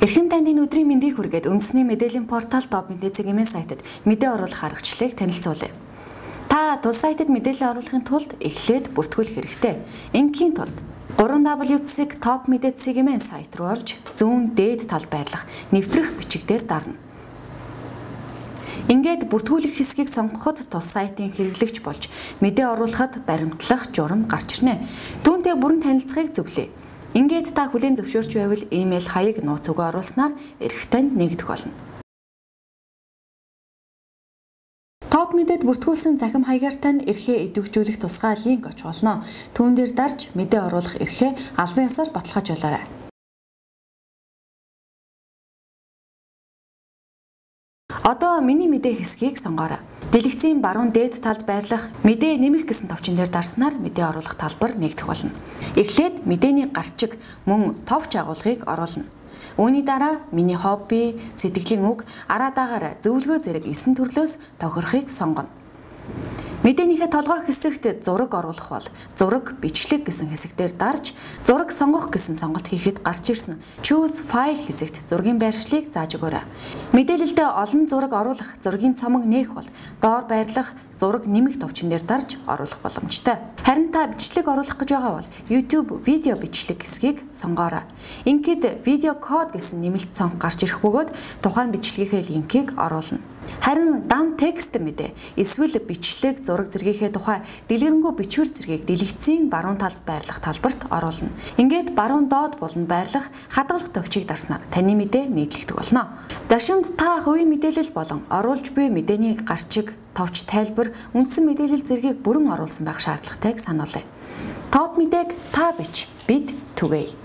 Эрхэм таны өдрийн мэндийг хүргээд үндэсний мэдээллийн портал Топ Мэдээ цэгийн сайтад мэдээ оруулах аргачлалыг танилцуулъя. Та тус сайтад мэдээлэл оруулахын тулд эхлээд бүртгүүлэх хэрэгтэй. Ингийн тулд 3W Топ Мэдээ цэгийн сайт руу орж зүүн дээд тал байрлах нэвтрэх бичигдээр дарна. Ингээд бүртгүүлэх хэсгийг сонгоход тус сайтын хэрэглэгч болж мэдээ оруулахад баримтлах журам гарч ирнэ. Түүнтэй бүрэн танилцахыг зөвлөе. Ингээд та хүлээн зөвшөөрч байвал имэйл хаяг нууц үгөө оруулснаар эрхтэн нэгдэх болно. Топ Мэдээд бүртгүүлсэн захим хаягаар тань эрхээ идэвхжүүлэх тусгай линк очих болно. Түүн дээр дарж мэдээ оруулах эрхээ албан ёсоор баталгааж болоорой. Одоо миний мэдээ хэсгийг сонгоорой. Дэлгэцийн баруун дээд талд байрлах мэдээ нэмэх гэсэн товчон дээр дарснаар мэдээ оруулах талбар нэгдэх болно. Эхлээд мэдээний гарчиг мөн товч агуулгыг оруулна. Үүний дараа миний хобби, сэтгэлийн үг, араадагаар зөвлөгөө зэрэг 9 төрлөөс тохирохыг сонгоно. Мэдээнийхээ толгой хэсэгт зураг оруулах бол зураг бичлэг гэсэн хэсэгтээр дарж зураг сонгох гэсэн сонголт хийхэд гарч ирсэн Choose File хэсэгт зургийн байршлыг зааж өгөөрэй. Мэдээлэлдээ олон зураг оруулах, зургийн цомог нээх бол доор байрлах зураг нэмэх товчон дээр дарж оруулах боломжтой. Харин та бичлэг оруулах гэж байгаа бол YouTube видео бичлэг хэсгийг сонгоорой. Ингээд видео код гэсэн нэмэлт цонх гарч ирэх бөгөөд тухайн бичлэгийнхээ линкийг оруулна. Харин дан текст мэдээ эсвэл бичлэг зураг зэргийнхээ тухай дэлгэрэнгүй бичвэр зэргийг дэлгэцийн баруун талд байрлах талбарт оруулна. Ингээд баруун доод болон байрлах хадгалах товчийг дарснаар таны мэдээ нийтлэгдэх болно. Дашимд та хувийн мэдээлэл болон оруулж буй мэдээний гарчиг, товч тайлбар, үндсэн мэдээлэл зэргийг бүрэн оруулсан байх шаардлагатайг сануулъя. Топ мэдээг та бич, бид түгээе.